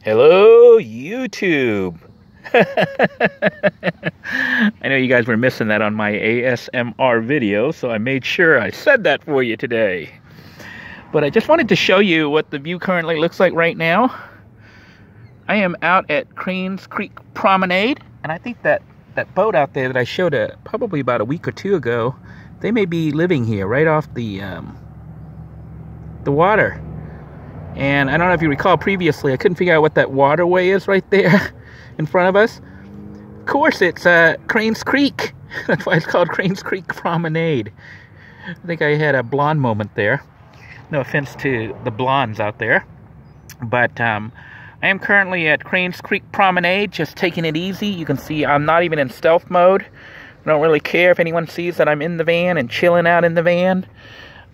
Hello, YouTube. I know you guys were missing that on my ASMR video, so I made sure I said that for you today. But I just wanted to show you what the view currently looks like right now. I am out at Cranes Creek Promenade, and I think that boat out there that I showed probably about a week or two ago, they may be living here right off the water. And I don't know if you recall previously, I couldn't figure out what that waterway is right there in front of us. Of course, it's Cranes Creek. That's why it's called Cranes Creek Promenade. I think I had a blonde moment there. No offense to the blondes out there. But I am currently at Cranes Creek Promenade, just taking it easy. You can see I'm not even in stealth mode. I don't really care if anyone sees that I'm in the van and chilling out in the van.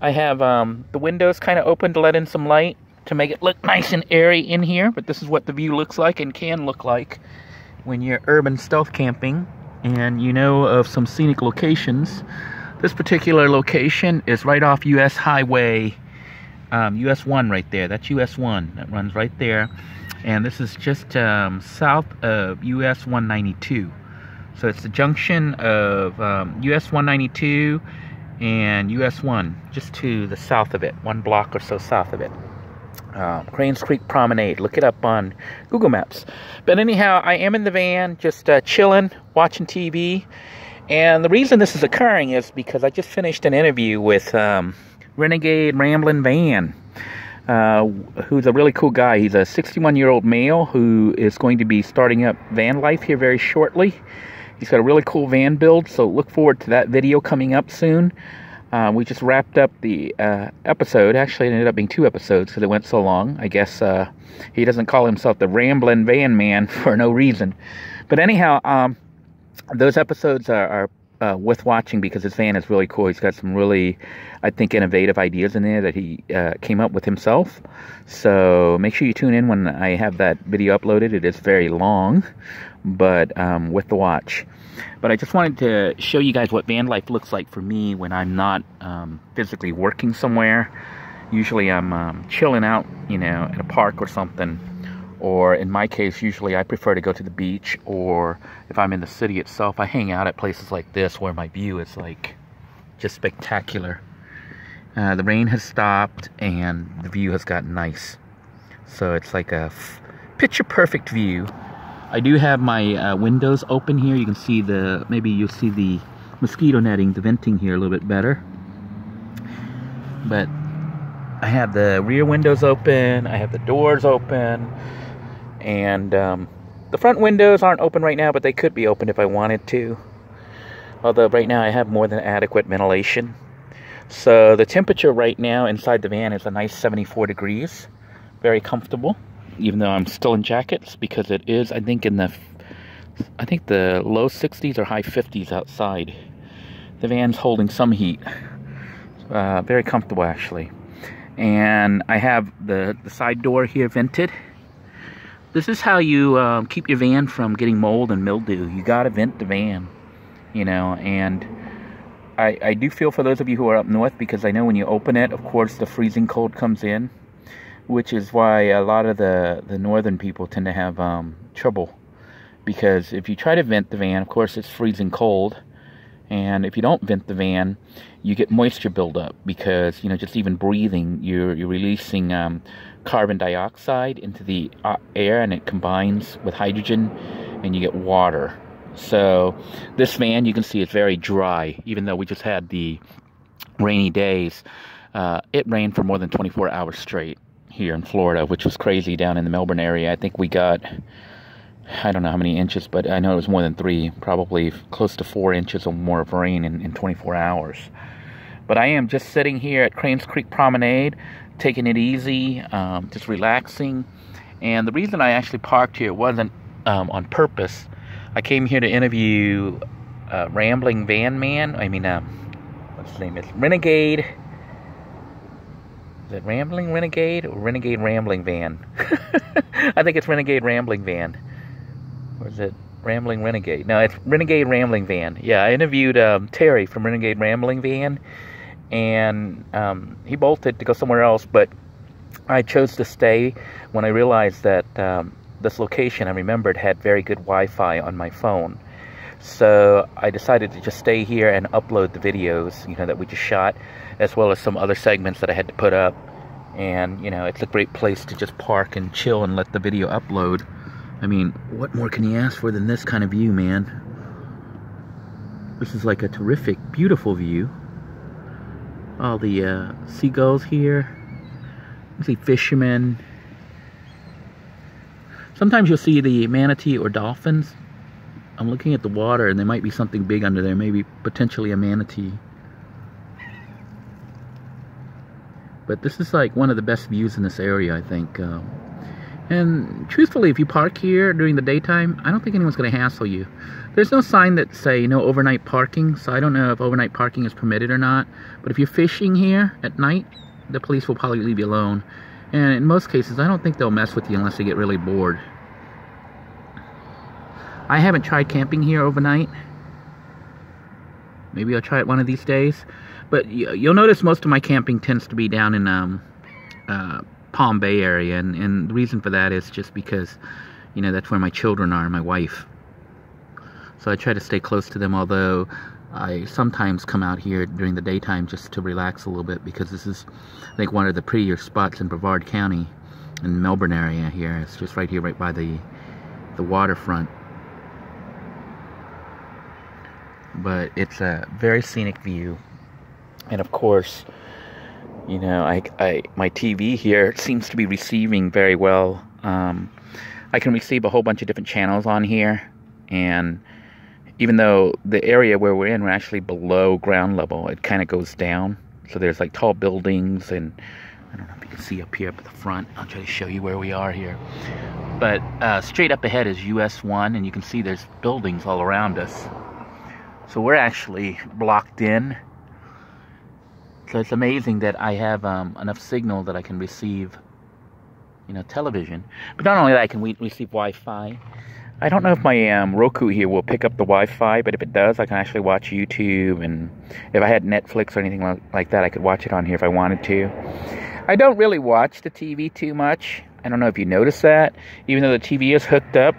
I have the windows kind of open to let in some light, to make it look nice and airy in here. But this is what the view looks like and can look like when you're urban stealth camping and you know of some scenic locations. This particular location is right off US Highway, US 1 right there. That's US 1. That runs right there. And this is just south of US 192. So it's the junction of US 192 and US 1, just to the south of it, 1 block or so south of it. Cranes Creek Promenade. Look it up on Google Maps. But anyhow, I am in the van, just chilling, watching TV. And the reason this is occurring is because I just finished an interview with Renegade Ramblin' Van, who's a really cool guy. He's a 61-year-old male who is going to be starting up van life here very shortly. He's got a really cool van build, so look forward to that video coming up soon. We just wrapped up the episode. Actually, it ended up being 2 episodes because it went so long. I guess he doesn't call himself the Ramblin' Van Man for no reason. But anyhow, those episodes are worth watching because his van is really cool. He's got some really, I think, innovative ideas in there that he came up with himself. So make sure you tune in when I have that video uploaded. It is very long, but worth the watch. But I just wanted to show you guys what van life looks like for me when I'm not physically working somewhere. Usually I'm chilling out, you know, at a park or something. Or in my case, usually I prefer to go to the beach, or if I'm in the city itself, I hang out at places like this where my view is like just spectacular. The rain has stopped and the view has gotten nice. So it's like a picture perfect view. I do have my windows open here. You can see maybe you'll see the mosquito netting, the venting here a little bit better. But I have the rear windows open, I have the doors open, and the front windows aren't open right now, but they could be open if I wanted to. Although right now I have more than adequate ventilation. So the temperature right now inside the van is a nice 74 degrees. Very comfortable, even though I'm still in jackets, because it is, I think, the low 60s or high 50s outside. The van's holding some heat. Very comfortable, actually. And I have the side door here vented. This is how you keep your van from getting mold and mildew. You gotta vent the van, you know. And I do feel for those of you who are up north, because I know when you open it, of course, the freezing cold comes in, which is why a lot of the northern people tend to have trouble. Because if you try to vent the van, of course, it's freezing cold. And if you don't vent the van, you get moisture buildup because, you know, just even breathing, you're releasing carbon dioxide into the air, and it combines with hydrogen and you get water. So this van, you can see, it's very dry. Even though we just had the rainy days, it rained for more than 24 hours straight here in Florida, which was crazy. Down in the Melbourne area, I think we got, I don't know how many inches, but I know it was more than 3, probably close to 4 inches or more of rain in 24 hours. But I am just sitting here at Cranes Creek Promenade, taking it easy, just relaxing. And the reason I actually parked here wasn't on purpose. I came here to interview Rambling Van Man. What's his name? It's Renegade. Is it Rambling Renegade or Renegade Rambling Van? I think it's Renegade Rambling Van. Or is it Rambling Renegade? No, it's Renegade Rambling Van. Yeah, I interviewed Terry from Renegade Rambling Van, and he bolted to go somewhere else, but I chose to stay when I realized that this location, I remembered, had very good Wi-Fi on my phone. So I decided to just stay here and upload the videos, that we just shot, as well as some other segments that I had to put up. And, it's a great place to just park and chill and let the video upload. I mean, what more can you ask for than this kind of view, man? This is like a terrific, beautiful view. All the seagulls here. You see fishermen. Sometimes you'll see the manatee or dolphins. I'm looking at the water and there might be something big under there, maybe potentially a manatee. But this is like one of the best views in this area, I think. And truthfully, if you park here during the daytime, I don't think anyone's going to hassle you. There's no sign that say no overnight parking, so I don't know if overnight parking is permitted or not. But if you're fishing here at night, the police will probably leave you alone. And in most cases, I don't think they'll mess with you unless they get really bored. I haven't tried camping here overnight. Maybe I'll try it one of these days. But you'll notice most of my camping tends to be down in Palm Bay area. And the reason for that is just because, that's where my children are, my wife. So I try to stay close to them, although I sometimes come out here during the daytime just to relax a little bit, because this is, I think, one of the prettier spots in Brevard County, in Melbourne area here. It's just right here, right by the waterfront. But it's a very scenic view. And of course, my TV here seems to be receiving very well. I can receive a whole bunch of different channels on here. And even though the area where we're in, we're actually below ground level, it kind of goes down. So there's like tall buildings, and I don't know if you can see up here at the front. I'll try to show you where we are here. But straight up ahead is US 1, and you can see there's buildings all around us. So we're actually blocked in. So it's amazing that I have enough signal that I can receive, television. But not only that, I can receive Wi-Fi. I don't know if my Roku here will pick up the Wi-Fi, but if it does, I can actually watch YouTube. And if I had Netflix or anything like that, I could watch it on here if I wanted to. I don't really watch the TV too much. I don't know if you noticed that. Even though the TV is hooked up,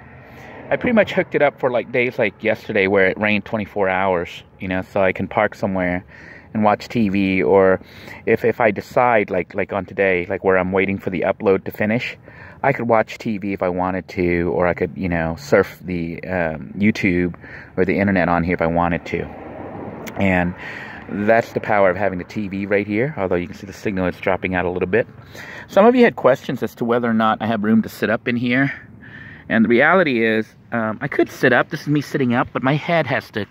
I pretty much hooked it up for like days like yesterday where it rained 24 hours, so I can park somewhere and watch TV. Or if I decide, like on today, like where I'm waiting for the upload to finish, I could watch TV if I wanted to, or I could, surf the YouTube or the internet on here if I wanted to. And that's the power of having the TV right here, although you can see the signal is dropping out a little bit. Some of you had questions as to whether or not I have room to sit up in here. And the reality is, I could sit up. This is me sitting up, but my head has to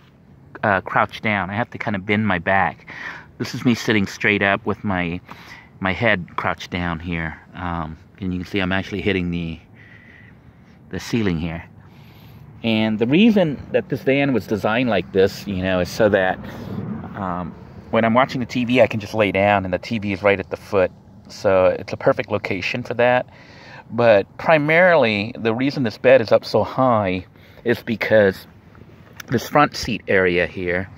crouch down. I have to kind of bend my back. This is me sitting straight up with my head crouched down here. And you can see I'm actually hitting the ceiling here. And the reason that this van was designed like this, is so that when I'm watching the TV, I can just lay down and the TV is right at the foot. So it's a perfect location for that. But primarily, the reason this bed is up so high is because this front seat area here,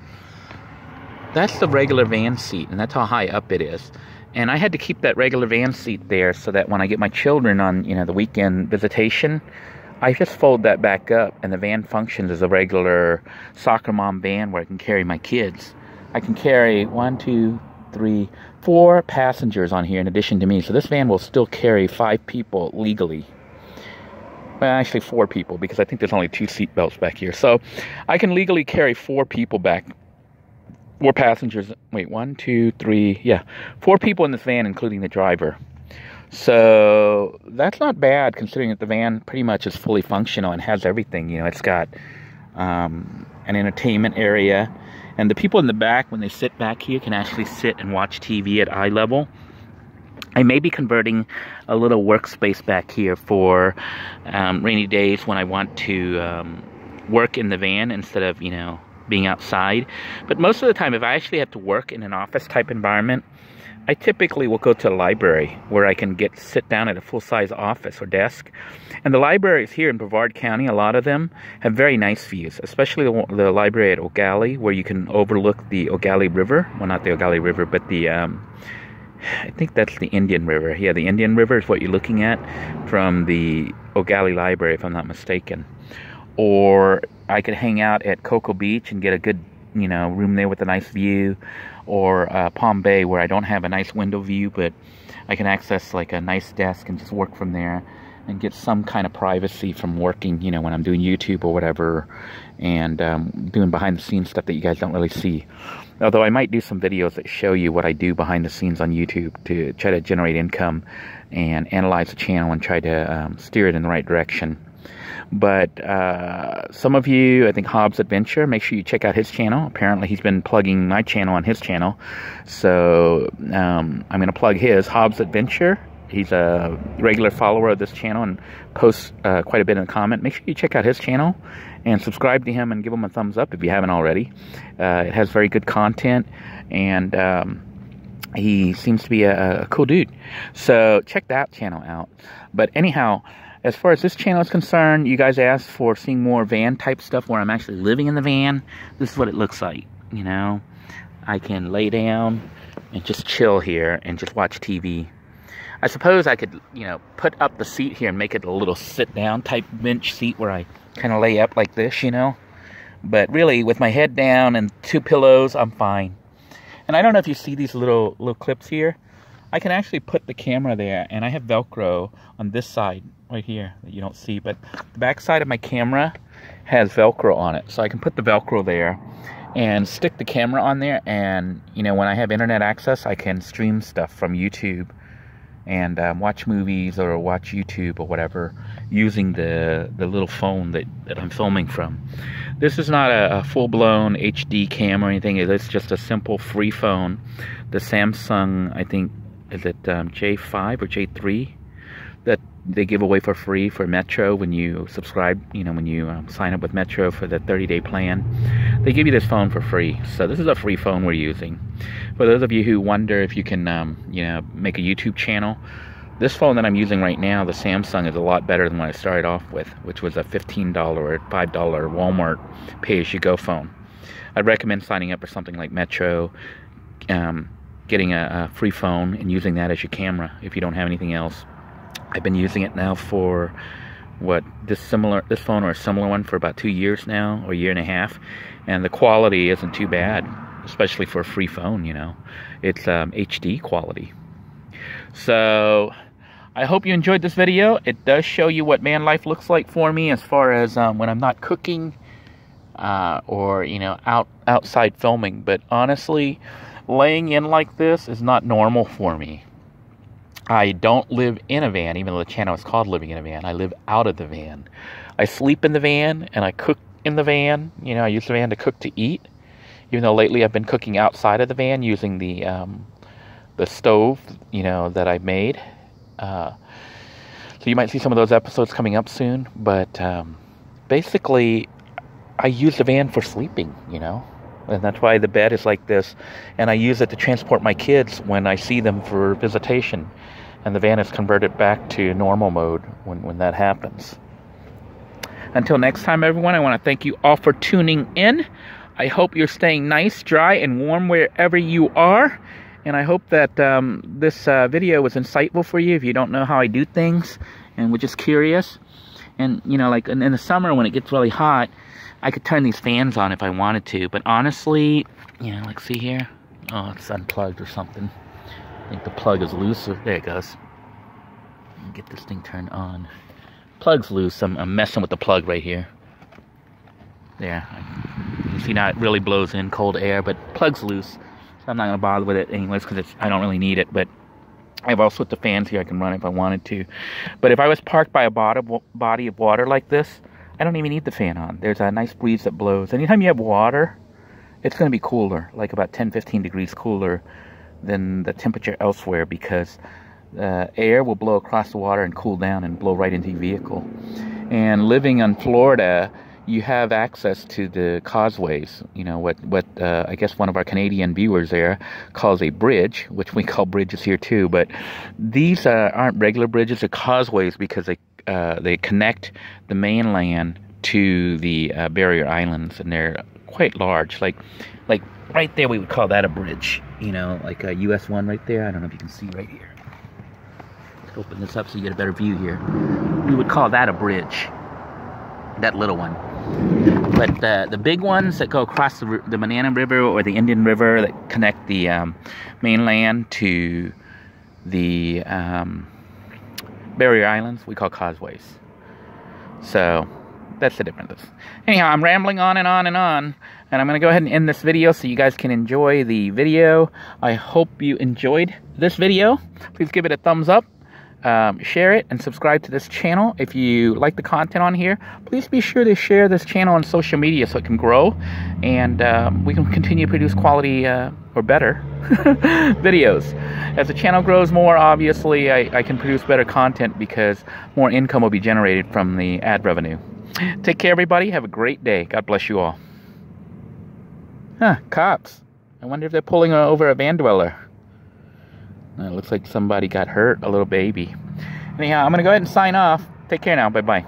that's the regular van seat, and that's how high up it is. And I had to keep that regular van seat there so that when I get my children on, the weekend visitation, I just fold that back up, and the van functions as a regular soccer mom van where I can carry my kids. I can carry 4 passengers on here in addition to me. So this van will still carry 5 people legally. Well, actually 4 people, because I think there's only 2 seat belts back here. So I can legally carry 4 people back. 4 passengers. Wait, 1, 2, 3. Yeah, 4 people in this van, including the driver. So that's not bad, considering that the van pretty much is fully functional and has everything. It's got an entertainment area. And the people in the back, when they sit back here, can actually sit and watch TV at eye level. I may be converting a little workspace back here for rainy days when I want to work in the van instead of, being outside. But most of the time, if I actually have to work in an office-type environment, I typically will go to a library where I can sit down at a full-size office or desk. And the libraries here in Brevard County, a lot of them have very nice views, especially the library at Ogallie, where you can overlook the Ogallie River. Well, not the Ogallie River, but the I think that's the Indian River. Yeah, the Indian River is what you're looking at from the O'Galley Library, if I'm not mistaken. Or I could hang out at Cocoa Beach and get a good, room there with a nice view. Or Palm Bay, where I don't have a nice window view, but I can access like a nice desk and just work from there and get some kind of privacy from working, when I'm doing YouTube or whatever, and doing behind the scenes stuff that you guys don't really see. Although I might do some videos that show you what I do behind the scenes on YouTube to try to generate income and analyze the channel and try to steer it in the right direction. But some of you, I think Hobbs Adventure, make sure you check out his channel. Apparently he's been plugging my channel on his channel. So I'm going to plug his, Hobbs Adventure. He's a regular follower of this channel and posts quite a bit in the comment. Make sure you check out his channel and subscribe to him and give him a thumbs up if you haven't already. It has very good content, and he seems to be a cool dude. So check that channel out. But anyhow, as far as this channel is concerned, you guys asked for seeing more van type stuff where I'm actually living in the van. This is what it looks like, I can lay down and just chill here and just watch TV. I suppose I could, put up the seat here and make it a little sit-down type bench seat where I kind of lay up like this, But really, with my head down and 2 pillows, I'm fine. And I don't know if you see these little clips here. I can actually put the camera there, and I have Velcro on this side right here that you don't see. But the back side of my camera has Velcro on it. So I can put the Velcro there and stick the camera on there. And, when I have internet access, I can stream stuff from YouTube and watch movies or watch YouTube or whatever using the little phone that I'm filming from. This is not a full-blown HD cam or anything. It's just a simple free phone. The Samsung, I think, is it J5 or J3 that they give away for free for Metro when you subscribe, when you sign up with Metro for the 30-day plan. They give you this phone for free. So this is a free phone we're using. For those of you who wonder if you can, make a YouTube channel, this phone that I'm using right now, the Samsung, is a lot better than what I started off with, which was a $15 or $5 Walmart pay-as-you-go phone. I'd recommend signing up for something like Metro, getting a free phone and using that as your camera if you don't have anything else. I've been using it now for this phone or a similar one for about 2 years now, or a year and a half, and the quality isn't too bad, especially for a free phone. It's HD quality. So I hope you enjoyed this video. It does show you what van life looks like for me as far as when I'm not cooking or outside filming. But honestly, laying in like this is not normal for me. I don't live in a van, even though the channel is called Living in a Van. I live out of the van. I sleep in the van, and I cook in the van. I use the van to cook to eat. Even though lately I've been cooking outside of the van using the stove, that I made. So you might see some of those episodes coming up soon. But basically, I use the van for sleeping, And that's why the bed is like this. And I use it to transport my kids when I see them for visitation. And the van is converted back to normal mode when that happens. Until next time, everyone, I want to thank you all for tuning in. I hope you're staying nice, dry, and warm wherever you are. And I hope that this video was insightful for you if you don't know how I do things and were just curious. And, like in the summer when it gets really hot, I could turn these fans on if I wanted to, but honestly, like see here? Oh, it's unplugged or something. I think the plug is loose. There it goes. Get this thing turned on. Plug's loose. I'm messing with the plug right here. There. You can see now it really blows in cold air, but plug's loose. So I'm not going to bother with it anyways because I don't really need it, but I have all sorts of fans here I can run if I wanted to. But if I was parked by a body of water like this, I don't even need the fan on. There's a nice breeze that blows. Anytime you have water, it's going to be cooler, like about 10-15 degrees cooler than the temperature elsewhere, because air will blow across the water and cool down and blow right into your vehicle. And living in Florida, you have access to the causeways, what I guess one of our Canadian viewers there calls a bridge, which we call bridges here too, but these aren't regular bridges, they're causeways because they connect the mainland to the barrier islands, and they're quite large. Like right there, we would call that a bridge. You know, like a US 1 right there. I don't know if you can see right here. Let's open this up so you get a better view here. We would call that a bridge. That little one. But the big ones that go across the Banana River or the Indian River that connect the mainland to the barrier islands, we call causeways. So that's the difference. Anyhow, I'm rambling on and on and on, and I'm going to go ahead and end this video so you guys can enjoy the video. I hope you enjoyed this video. Please give it a thumbs up. Share it and subscribe to this channel. If you like the content on here, please be sure to share this channel on social media so it can grow and we can continue to produce quality or better videos. As the channel grows more, obviously I can produce better content because more income will be generated from the ad revenue. Take care, everybody. Have a great day. God bless you all. Huh, cops. I wonder if they're pulling over a van dweller. It looks like somebody got hurt, a little baby. Anyhow, I'm going to go ahead and sign off. Take care now. Bye-bye.